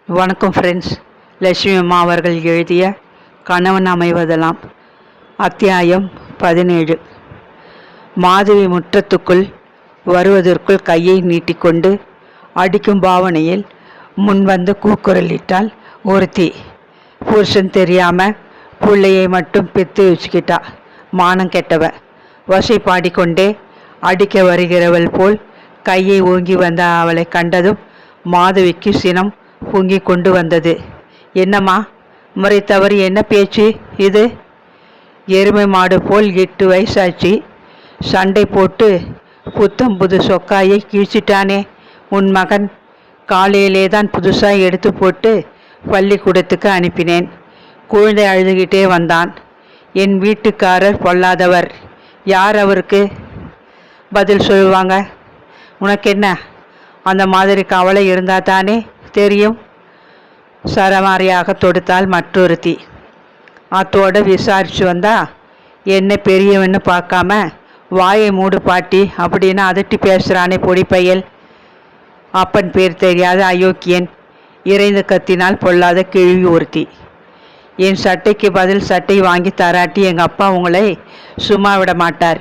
வணக்கம் ஃப்ரெண்ட்ஸ். லட்சுமி அம்மா அவர்கள் எழுதிய கணவன் அமைவதெல்லாம் அத்தியாயம் 17. மாதவி முற்றத்துக்குள் வருவதற்குள் கையை நீட்டிக்கொண்டு அடிக்கும் பாவனையில் முன்வந்து கூக்குரலிட்டாள் ஒருத்தி. புருஷன் தெரியாம பிள்ளையை மட்டும் பெத்து வச்சுக்கிட்டா, மானம் கெட்டவ. வசை பாடிக்கொண்டே அடிக்க வருகிறவள் போல் கையை ஓங்கி வந்த அவளை கண்டதும் மாதவிக்கு சினம் பொங்கி கொண்டு வந்தது. என்னம்மா, முறை தவறு என்ன பேச்சு இது? எருமை மாடு போல் 8 வயசாச்சு, சண்டை போட்டு புத்தம் புது சொக்காயை கீழ்ச்சிட்டானே உன் மகன். காலையிலே தான் புதுசாக எடுத்து போட்டு பள்ளிக்கூடத்துக்கு அனுப்பினேன். குழந்தை அழுதுகிட்டே வந்தான். என் வீட்டுக்காரர் பொல்லாதவர். யார் அவருக்கு பதில் சொல்லுவாங்க? உனக்கு என்ன, அந்த மாதிரி கவலை இருந்தால் தானே தெரியும். சரமாரியாக தொடுத்தால் மற்றொருத்தி. அத்தோடு விசாரிச்சு வந்தா என்ன பெரியவன்னு பார்க்காம வாயை மூடு பாட்டி அப்படின்னு அதட்டி பேசுகிறானே பொடிப்பையல். அப்பன் பேர் தெரியாத அயோக்கியன். இறைந்து கத்தினால் பொல்லாத கிழவி ஒருத்தி. என் சட்டைக்கு பதில் சட்டை வாங்கி தராட்டி எங்கள் அப்பா உங்களை சும்மா விட மாட்டார்.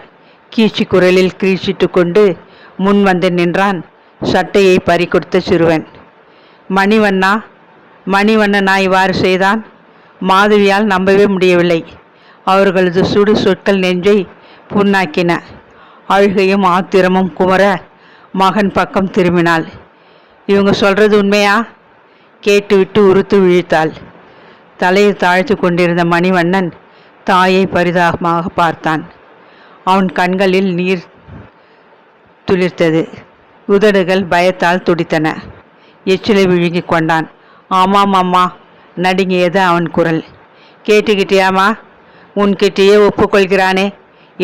கீச்சு குரலில் கிரீச்சிட்டு கொண்டு முன் வந்து நின்றான் சட்டையை பறி கொடுத்த சிறுவன். மணிவண்ணனா இவ்வாறு செய்தான்? மாதவியால் நம்பவே முடியவில்லை. அவர்களது சுடு சொற்கள் நெஞ்சை புண்ணாக்கின. அழுகையும் ஆத்திரமும் குமர மகன் பக்கம் திரும்பினாள். இவங்க சொல்கிறது உண்மையா? கேட்டுவிட்டு உறுத்து விழித்தாள். தலையை தாழ்த்து கொண்டிருந்த மணிவண்ணன் தாயை பரிதாபமாக பார்த்தான். அவன் கண்களில் நீர் துளிர்த்தது. உதடுகள் பயத்தால் துடித்தன. எச்சிலை விழுங்கி கொண்டான். ஆமாம் அம்மா, நடுங்கியது அவன் குரல். கேட்டுக்கிட்டியாமா? உன்கிட்டேயே ஒப்புக்கொள்கிறானே,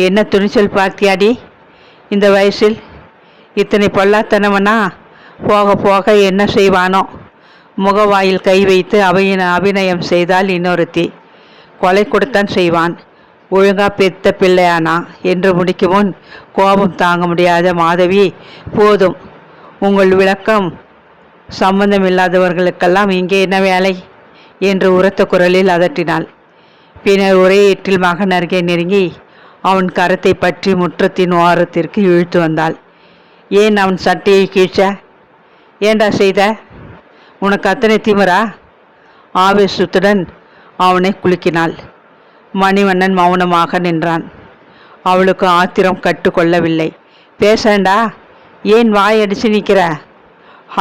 என்ன துணிச்சல் பார்த்தியாடி? இந்த வயசில் இத்தனை பொல்லாத்தனவனா? போக போக என்ன செய்வானோ? முகவாயில் கை வைத்து அபிநயம் செய்தால் இன்னொருத்தி. கொலை கொடுத்தான் செய்வான். ஒழுங்கா பெத்த பிள்ளையானா என்று முடிக்கும் முன் கோபம் தாங்க முடியாத மாதவி, போதும் உங்கள் விளக்கம். சம்பந்தமில்லாதவர்களுக்கெல்லாம் இங்கே என்ன வேலை என்று உரத்த குரலில் அதட்டினாள். பின்னர் ஒரே எட்டில் மகன் அருகே நெருங்கி அவன் கரத்தை பற்றி முற்றத்தின் ஓரத்திற்கு இழுத்து வந்தாள். ஏன் அவன் சட்டையை கீழ்ச்ச? ஏண்டா செய்த? உனக்கு அத்தனை திமிரா? ஆவேசத்துடன் அவனை குலுக்கினாள். மணிவண்ணன் மௌனமாக நின்றான். அவளுக்கு ஆத்திரம் கட்டுக்கொள்ளவில்லை. பேசண்டா, ஏன் வாய் அடிச்சு நிற்கிற?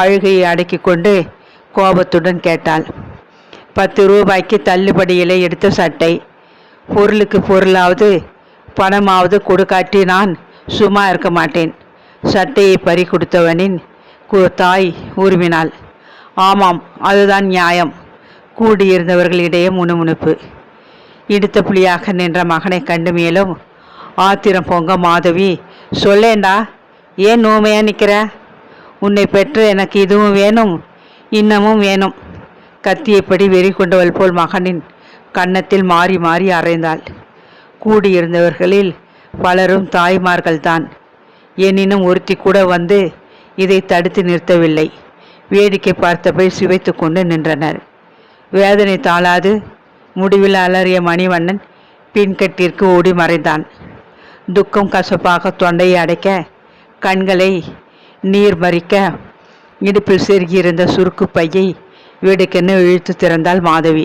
அழுகையை அடக்கி கொண்டு கோபத்துடன் கேட்டாள். 10 ரூபாய்க்கு தள்ளுபடியிலே எடுத்த சட்டை. பொருளுக்கு பொருளாவது பணமாவது கொடுக்காட்டி நான் சும்மா இருக்க மாட்டேன். சட்டையை பறி கொடுத்தவனின் தாய் உருவினாள். ஆமாம், அதுதான் நியாயம். கூடியிருந்தவர்களிடையே முணுமுணுப்பு. இடுத்த புலியாக நின்ற மகனை கண்டு மேலும் ஆத்திரம் பொங்க மாதவி, சொல்லேண்டா, ஏன் நோமையாக நிற்கிற? உன்னை பெற்று எனக்கு இதுவும் வேணும், இன்னமும் வேணும். கத்தியப்படி வெறி கொண்டவள் போல் மகனின் கன்னத்தில் மாறி மாறி அறைந்தாள். கூடியிருந்தவர்களில் பலரும் தாய்மார்கள்தான். எனினும் ஒருத்தி கூட வந்து இதை தடுத்து நிறுத்தவில்லை. வேடிக்கை பார்த்தபடி சிவைத்து கொண்டு நின்றனர். வேதனை தாளாது முடிவில் அலறிய மணிவண்ணன் பின்கட்டிற்கு ஓடி மறைந்தான். துக்கம் கசப்பாக தொண்டையை அடைக்க, கண்களை நீர் மறிக்க, இடுப்பில் செருகியிருந்த சுருக்கு பையை வேடிக்கென்னு இழுத்து திறந்தாள் மாதவி.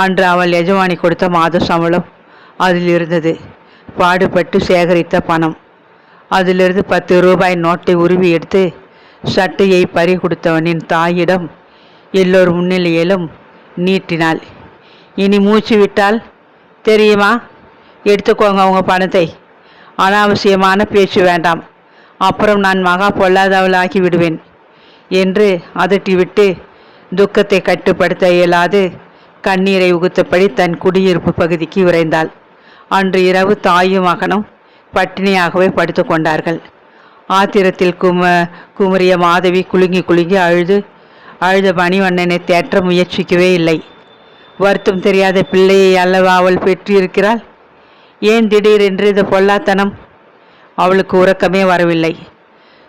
அன்று அவள் எஜமானி கொடுத்த மாத சம்பளம் அதில் இருந்தது. பாடுபட்டு சேகரித்த பணம். அதிலிருந்து 10 ரூபாய் நோட்டை உருவி எடுத்து சட்டையை பறி கொடுத்தவனின் தாயிடம் எல்லோர் முன்னிலையிலும் நீட்டினாள். இனி மூச்சு விட்டால் தெரியுமா? எடுத்துக்கோங்க உங்கள் பணத்தை. அனாவசியமான பேச்சு வேண்டாம். அப்புறம் நான் மகா பொல்லாதவளாகி விடுவேன் என்று அதட்டிவிட்டு துக்கத்தை கட்டுப்படுத்த இயலாது கண்ணீரை உகுத்தபடி தன் குடியிருப்பு பகுதிக்கு விரைந்தாள். அன்று இரவு தாயும் மகனும் பட்டினியாகவே படுத்து கொண்டார்கள். ஆத்திரத்தில் குமரிய மாதவி குலுங்கி குலுங்கி அழுத மணிவண்ணனை தேற்ற முயற்சிக்கவே இல்லை. வருத்தம் தெரியாத பிள்ளையை அல்லவா அவள் பெற்றிருக்கிறாள். ஏன் திடீரென்று இந்த பொல்லாத்தனம்? அவளுக்கு உறக்கமே வரவில்லை.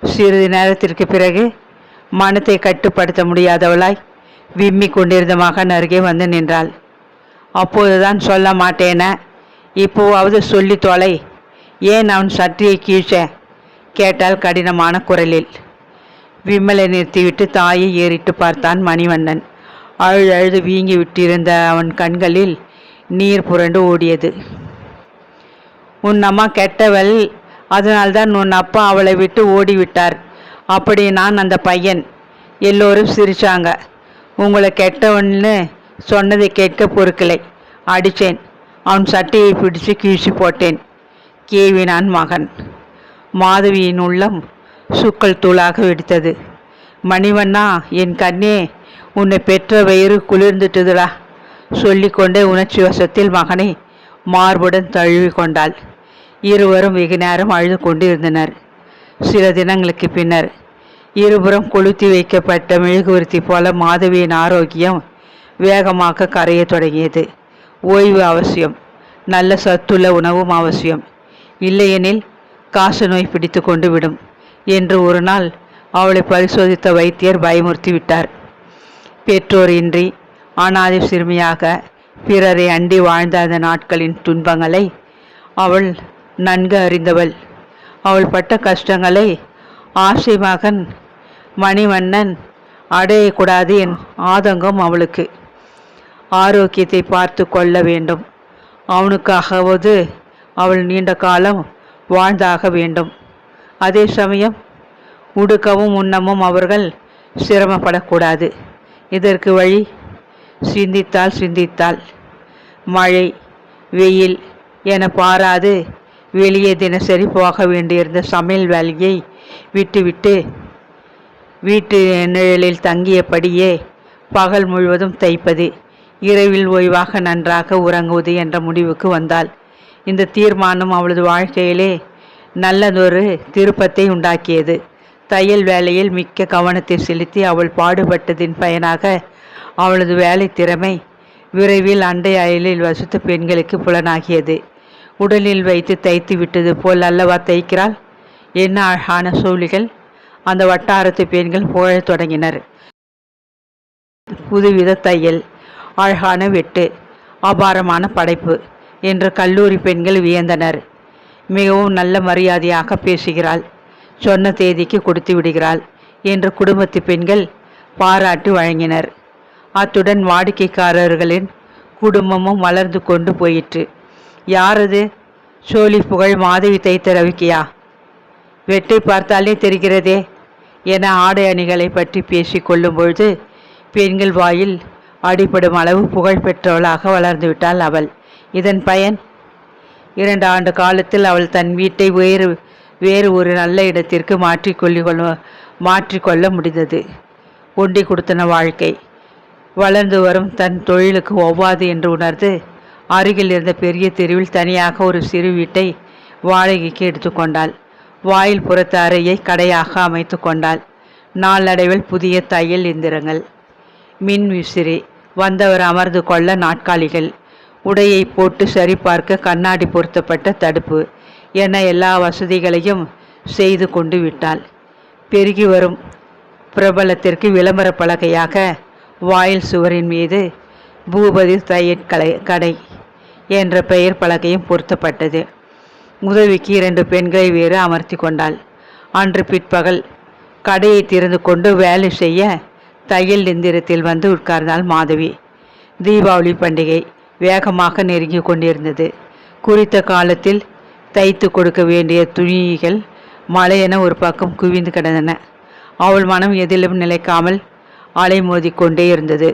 சிறிது நேரத்திற்கு பிறகு மனத்தை கட்டுப்படுத்த முடியாதவளாய் விம்மி கொண்டிருந்த மகன் அருகே வந்து நின்றாள். அப்போதுதான் சொல்ல மாட்டேன, இப்போவாவது சொல்லி தொலை. ஏன் அவன் சற்றியை கீழ்ச்ச? கேட்டால் கடினமான குரலில். விம்மலை நிறுத்திவிட்டு தாயை ஏறிட்டு பார்த்தான் மணிவண்ணன். அழுது வீங்கி விட்டிருந்த அவன் கண்களில் நீர் புரண்டு ஓடியது. உன் அம்மா கெட்டவள், அதனால்தான் உன் அப்பா அவளை விட்டு ஓடிவிட்டார். அப்படி நான் அந்த பையன். எல்லோரும் சிரிச்சாங்க. உங்களை கெட்டவன்னு சொன்னதை கேட்க பொறுக்கலை. அடித்தேன். அவன் சட்டையை பிடிச்சு கீழ்ச்சி போட்டேன். கேவினான் மகன். மாதவியின் உள்ளம் சுக்கல் தூளாக வெடித்தது. மணிவண்ணா, என் கண்ணே, உன்னை பெற்ற வயிறு குளிர்ந்துட்டுதுடா சொல்லிக்கொண்டே உணர்ச்சி வசத்தில் மகனை மார்புடன் தழுவி கொண்டாள். இருவரும் வெகு நேரம் அழுது கொண்டிருந்தனர். சில தினங்களுக்கு பின்னர் இருபுறம் கொளுத்தி வைக்கப்பட்ட மெழுகுவர்த்தி போல மாதவியின் ஆரோக்கியம் வேகமாக கரைய தொடங்கியது. ஓய்வு அவசியம். நல்ல சத்துள்ள உணவும் அவசியம். இல்லையெனில் காசு நோய் பிடித்து கொண்டு விடும் என்று ஒரு நாள் அவளை பரிசோதித்த வைத்தியர் பயமுறுத்தி விட்டார். பெற்றோர் இன்றி அனாதை சிறுமியாக பிறரை அண்டி வாழ்ந்த அந்த நாட்களின் துன்பங்களை அவள் நன்கு அறிந்தவள். அவள் பட்ட கஷ்டங்களை ஆசை மகன் மணிவண்ணன் அடையக்கூடாது என் ஆதங்கம் அவளுக்கு. ஆரோக்கியத்தை பார்த்து கொள்ள வேண்டும். அவனுக்காகவது அவள் நீண்ட காலம் வாழ்ந்தாக வேண்டும். அதே சமயம் உடுக்கவும் உண்ணமும் அவர்கள் சிரமப்படக்கூடாது. இதற்கு வழி சிந்தித்தாள். மழை வெயில் என பாராது வெளியே தினசரி போக வேண்டியிருந்த சமையல் வேலையை விட்டுவிட்டு வீட்டு நிழலில் தங்கியபடியே பகல் முழுவதும் தைப்பது, இரவில் ஓய்வாக நன்றாக உறங்குவது என்ற முடிவுக்கு வந்தாள். இந்த தீர்மானம் அவளது வாழ்க்கையிலே நல்லதொரு திருப்பத்தை உண்டாக்கியது. தையல் வேலையில் மிக்க கவனத்தை செலுத்தி அவள் பாடுபட்டதின் பயனாக அவளது வேலை திறமை விரைவில் அண்டை அயலில் வசித்த பெண்களுக்கு புலனாகியது. உடலில் வைத்து தைத்து விட்டது போல் அல்லவா தைக்கிறாள். என்ன அழகான சூழிகள்! அந்த வட்டாரத்து பெண்கள் புகழத் தொடங்கினர். புதுவித தையல், அழகான வெட்டு, அபாரமான படைப்பு என்று கல்லூரி பெண்கள் வியந்தனர். மிகவும் நல்ல மரியாதையாக பேசுகிறாள், சொன்ன தேதிக்கு கொடுத்து விடுகிறாள் என்று குடும்பத்து பெண்கள் பாராட்டி வழங்கினர். அத்துடன் வாடிக்கைக்காரர்களின் குடும்பமும் வளர்ந்து கொண்டு போயிற்று. யாரது? சோழி புகழ் மாதவி தைத்த ரவிக்கையா? வெட்டை பார்த்தாலே தெரிகிறதே என ஆடை அணிகளை பற்றி பேசி கொள்ளும் பொழுது பெண்கள் வாயில் அடிபடும் அளவு புகழ் பெற்றவளாக வளர்ந்துவிட்டாள் அவள். இதன் பயன் 2 ஆண்டு காலத்தில் அவள் தன் வீட்டை வேறு ஒரு நல்ல இடத்திற்கு மாற்றிக்கொள்ள முடிந்தது. ஒண்டி கொடுத்தன வாழ்க்கை. வளர்ந்து வரும் தன் தொழிலுக்கு ஒவ்வாது என்று உணர்ந்து அருகில் இருந்த பெரிய தெருவில் தனியாக ஒரு சிறு வீட்டை வாடகைக்கு எடுத்துக்கொண்டாள். வாயில் புறத்த அறையை கடையாக அமைத்து கொண்டாள். நாளடைவில் புதிய தையல் எந்திரங்கள், மின் விசிறி, வந்தவர் அமர்ந்து கொள்ள நாட்காலிகள், உடையை போட்டு சரிபார்க்க கண்ணாடி பொருத்தப்பட்ட தடுப்பு என எல்லா வசதிகளையும் செய்து கொண்டு விட்டாள். பெருகி வரும் பிரபலத்திற்கு விளம்பர பலகையாக வாயில் சுவரின் மீது பூபதி தையல் கடை என்ற பெயர் பலகையும் பொருத்தப்பட்டது. உதவிக்கு 2 பெண்களை வேறு அமர்த்தி கொண்டாள். அன்று பிற்பகல் கடையை திறந்து கொண்டு வேலை செய்ய தையல் எந்திரத்தில் வந்து உட்கார்ந்தாள் மாதவி. தீபாவளி பண்டிகை வேகமாக நெருங்கி கொண்டிருந்தது. குறித்த காலத்தில் தைத்து கொடுக்க வேண்டிய துணிகள் மழையென ஒரு பக்கம் குவிந்து கிடந்தன. அவள் மனம் எதிலும் நிலைக்காமல் அலைமோதி கொண்டே இருந்தது.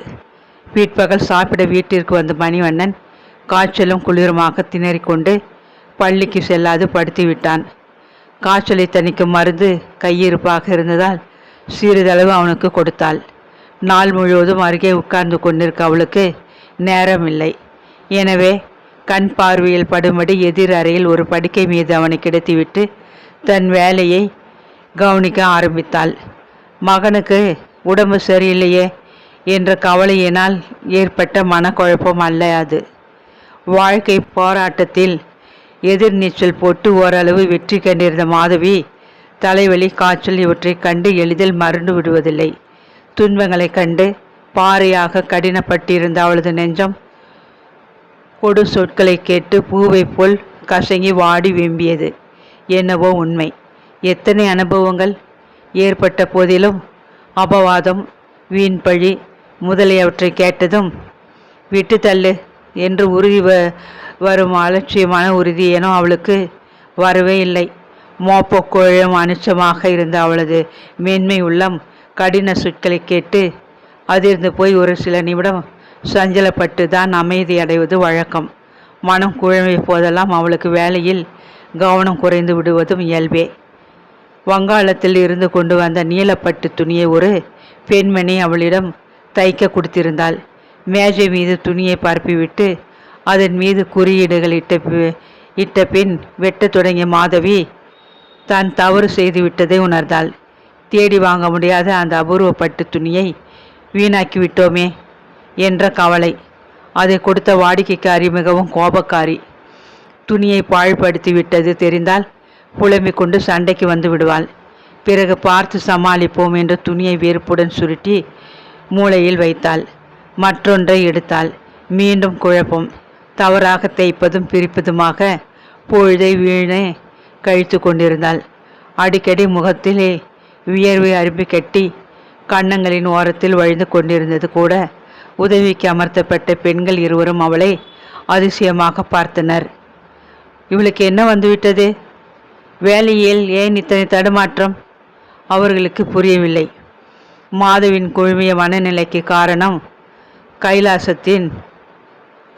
பிற்பகல் சாப்பிட வீட்டிற்கு வந்த மணிவண்ணன் காய்ச்சலும் குளிருமாக திணறிக்கொண்டு பள்ளிக்கு செல்லாது படுத்திவிட்டான். காய்ச்சலை தணிக்கும் மருந்து கையிருப்பாக இருந்ததால் சிறிதளவு அவனுக்கு கொடுத்தாள். நாள் முழுவதும் அருகே உட்கார்ந்து கொண்டிருக்க அவளுக்கு நேரமில்லை. எனவே கண் பார்வையில் படும்படி எதிர் அறையில் ஒரு படுக்கை மீது அவனை கிடத்திவிட்டு தன் வேலையை கவனிக்க ஆரம்பித்தாள். மகனுக்கு உடம்பு சரியில்லையே என்ற கவலையினால் ஏற்பட்ட மனக்குழப்பம் அல்ல அது. வாழ்க்கை போராட்டத்தில் எதிர்நீச்சல் போட்டு ஓரளவு வெற்றி கண்டிருந்த மாதவி தலைவலி, காய்ச்சல் இவற்றை கண்டு எளிதில் மறந்து விடுவதில்லை. துன்பங்களை கண்டு பாறையாக கடினப்பட்டிருந்த அவளது நெஞ்சம் கொடு சொற்களை கேட்டு பூவைப் போல் கசங்கி வாடி வெம்பியது. என்னவோ உண்மை. எத்தனை அனுபவங்கள் ஏற்பட்ட போதிலும் அபவாதம், வீண்பழி முதலியவற்றை கேட்டதும் விட்டு தள்ளு என்று உறுதி வரும் அலட்சியமான உறுதி ஏனோ அவளுக்கு வரவே இல்லை. மோப்பக்குழம் அனிச்சமாக இருந்த அவளது மேன்மை உள்ளம் கடின சொற்களை கேட்டு அதிர்ந்து போய் ஒரு சில நிமிடம் சஞ்சலப்பட்டு தான் அமைதி அடைவது வழக்கம். மனம் குழம்பிய போதெல்லாம் அவளுக்கு வேலையில் கவனம் குறைந்து விடுவதும் இயல்பே. வங்காளத்தில் இருந்து கொண்டு வந்த நீலப்பட்டு துணியை ஒரு பெண்மணி அவளிடம் தைக்க கொடுத்திருந்தாள். மேஜை மீது துணியை பரப்பிவிட்டு அதன் மீது குறியீடுகள் இட்ட பின் வெட்டத் தொடங்கிய மாதவி தான் தவறு செய்து விட்டதை உணர்ந்தாள். தேடி வாங்க முடியாத அந்த அபூர்வப்பட்டு துணியை வீணாக்கி விட்டோமே என்ற கவலை. அதை கொடுத்த வாடிக்கைக்காரி மிகவும் கோபக்காரி. துணியை பாழ்படுத்தி விட்டது தெரிந்தால் புலம்பிக் கொண்டு சண்டைக்கு வந்து விடுவாள். பிறகு பார்த்து சமாளிப்போம் என்று துணியை வெறுப்புடன் சுருட்டி மூளையில் வைத்தாள். மற்றொன்றை எடுத்தாள். மீண்டும் குழப்பம். தவறாக தைப்பதும் பிரிப்பதுமாக பொழுதை வீணே கழித்து கொண்டிருந்தாள். அடிக்கடி முகத்திலே வியர்வை அரும்பி கட்டி கன்னங்களின் ஓரத்தில் வழிந்து கொண்டிருந்தது கூட. உதவிக்கு அமர்த்தப்பட்ட பெண்கள் இருவரும் அவளை அதிசயமாக பார்த்தனர். இவளுக்கு என்ன வந்துவிட்டது? வேலையில் ஏன் இத்தனை தடுமாற்றம்? அவர்களுக்கு புரியவில்லை. மாதவின் குழுமிய மனநிலைக்கு காரணம் கைலாசத்தின்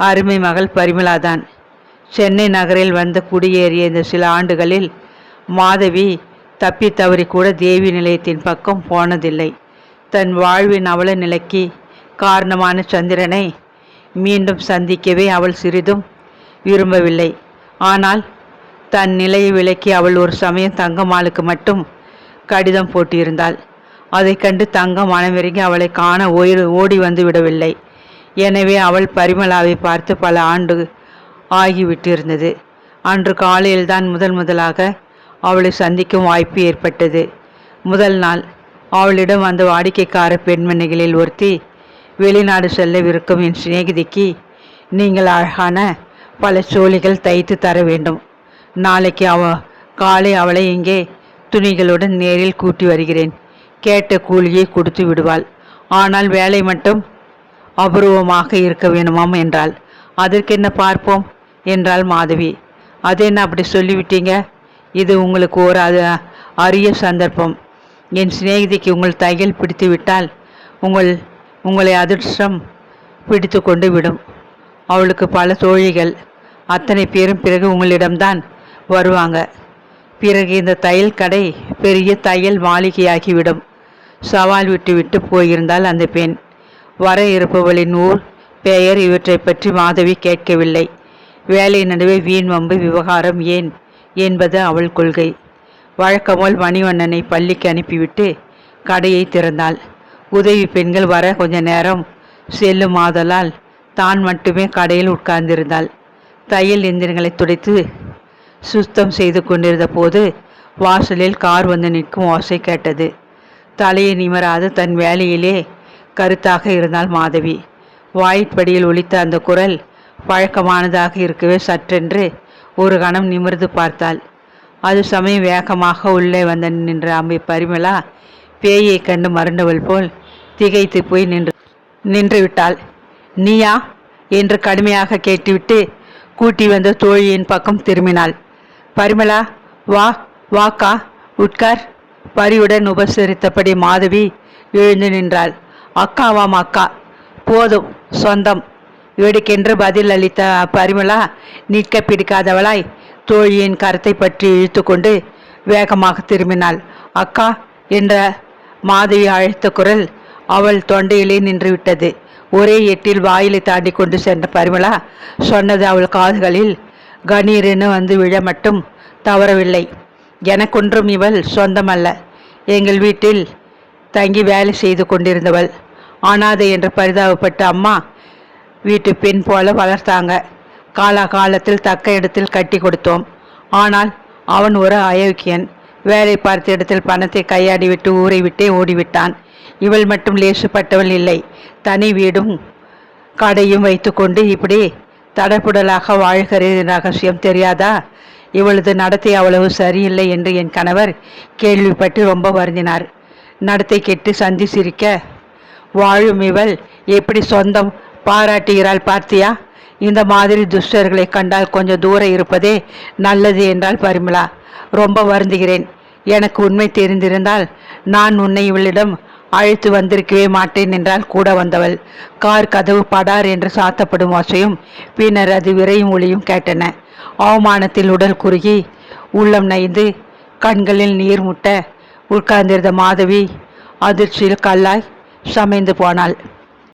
அருமை மகள் பரிமளாதான். சென்னை நகரில் வந்து குடியேறிய இந்த சில ஆண்டுகளில் மாதவி தப்பி தவறி கூட தேவி நிலையத்தின் பக்கம் போனதில்லை. தன் வாழ்வின் அவல நிலைக்கு காரணமான சந்திரனை மீண்டும் சந்திக்கவே அவள் சிறிதும் விரும்பவில்லை. ஆனால் தன் நிலையை விலக்கி அவள் ஒரு சமயம் தங்கம்மாளுக்கு மட்டும் கடிதம் போட்டிருந்தாள். அதை கண்டு தங்கம் மனமிறங்கி அவளை காண ஓடி வந்து விடவில்லை. எனவே அவள் பரிமளாவை பார்த்து பல ஆண்டு ஆகிவிட்டிருந்தது. அன்று காலையில்தான் முதலாக அவளை சந்திக்கும் வாய்ப்பு ஏற்பட்டது. முதல் நாள் அவளிடம் வந்த வாடிக்கைக்கார பெண்மணிகளில் ஒருத்தி, வெளிநாடு செல்லவிருக்கும் என் சிநேகிதிக்கு நீங்கள் அழகான பல சோழிகள் தைத்து தர வேண்டும். நாளைக்கு காலை அவளை இங்கே துணிகளுடன் நேரில் கூட்டி வருகிறேன். கேட்ட கூலியை கொடுத்து விடுவாள். ஆனால் வேலை மட்டும் அபூர்வமாக இருக்க வேணுமாம் என்றாள். அதற்கென்ன பார்ப்போம் என்றாள் மாதவி. அதென்ன அப்படி சொல்லிவிட்டீங்க? இது உங்களுக்கு ஒரு அரிய சந்தர்ப்பம். என் சிநேகிதிக்கு உங்கள் தையல் பிடித்து விட்டால் உங்களை அதிர்ஷ்டம் பிடித்து கொண்டு விடும். அவளுக்கு பல தோழிகள், அத்தனை பேரும் பிறகு உங்களிடம்தான் வருவாங்க. பிறகு இந்த தையல் கடை பெரிய தையல் மாளிகையாகிவிடும். சவால் விட்டு போயிருந்தால் அந்த பெண். வர இருப்பவளின் ஊர், பெயர் இவற்றை பற்றி மாதவி கேட்கவில்லை. வேலை நடுவே வீண் வம்பு விவகாரம் ஏன் என்பது அவள் கொள்கை. வழக்கம்போல் மணிவண்ணனை பள்ளிக்கு அனுப்பிவிட்டு கடையை திறந்தாள். உதவி பெண்கள் வர கொஞ்ச நேரம் செல்லும் ஆதலால் தான் மட்டுமே கடையில் உட்கார்ந்திருந்தாள். தையல் எந்திரங்களை துடைத்து சுத்தம் செய்து கொண்டிருந்த போது வாசலில் கார் வந்து நிற்கும் ஓசை கேட்டது. தலையை நிமராது தன் வேலையிலே கருத்தாக இருந்தாள் மாதவி. வாயிற்படியில் ஒலித்த அந்த குரல் பழக்கமானதாக இருக்கவே சற்றென்று ஒரு கணம் நிமிர்ந்து பார்த்தாள். அது சமயம் வேகமாக உள்ளே வந்து நின்ற பரிமளா பேயை கண்டு மறந்தவள் போல் திகைத்து போய் நின்று விட்டாள். நீயா என்று கடுமையாக கேட்டுவிட்டு கூட்டி வந்த தோழியின் பக்கம் திரும்பினாள். பரிமளா, வாக்கா, உட்கார். பரிவுடன் உபசரித்தபடி மாதவி எழுந்து நின்றாள். அக்காவாம் அக்கா, போதும் சொந்தம். வேடிக்கென்று பதில் அளித்த பரிமளா நிற்க பிடிக்காதவளாய் தோழியின் கரத்தை பற்றி இழுத்து கொண்டு வேகமாக திரும்பினாள். அக்கா என்ற மாதவி அழைத்த குரல் அவள் தொண்டையிலே நின்றுவிட்டது. ஒரே எட்டில் வாயிலை தாண்டி கொண்டு சென்ற பரிமளா சொன்னது அவள் காதுகளில் கணீரென வந்து விழ மட்டும் தவறவில்லை. எனக்கொன்றும் இவள் சொந்தமல்ல. எங்கள் வீட்டில் தங்கி வேலை செய்து கொண்டிருந்தவள். அனாதை என்று பரிதாபப்பட்ட அம்மா வீட்டு பெண் போல வளர்த்தாங்க. காலத்தில் தக்க இடத்தில் கட்டி கொடுத்தோம். ஆனால் அவன் ஒரு அயோக்கியன். வேலை பார்த்த இடத்தில் பணத்தை கையாடி விட்டு ஊரை விட்டே ஓடிவிட்டான். இவள் மட்டும் லேசுப்பட்டவள் இல்லை. தனி வீடும் கடையும் வைத்துக்கொண்டு இப்படி தடபுடலாக வாழ்கிற ரகசியம் தெரியாதா? இவளது நடத்தை அவ்வளவு சரியில்லை என்று என் கணவர் கேள்விப்பட்டு ரொம்ப வருந்தினார். நடத்தை கெட்டு சந்தி சிரிக்க வாழும் இவள் எப்படி சொந்தம் பாராட்டுகிறாள் பார்த்தியா? இந்த மாதிரி துஷ்டர்களை கண்டால் கொஞ்சம் தூரம் இருப்பதே நல்லது என்றால் பரிமளா. ரொம்ப வருந்துகிறேன். எனக்கு உண்மை தெரிந்திருந்தால் நான் உன்னை இவளிடம் அழைத்து வந்திருக்கவே மாட்டேன் என்றால் கூட வந்தவள். கார் கதவு படார் என்று சாத்தப்படும் ஓசையும் பின்னர் அது விரையும் ஒளியும் கேட்டன. அவமானத்தில் உடல் குறுகி உள்ளம் நைந்து கண்களில் நீர் முட்ட உட்கார்ந்திருந்த மாதவி அதிர்ச்சியில் கல்லாய் சமைந்து போனாள்.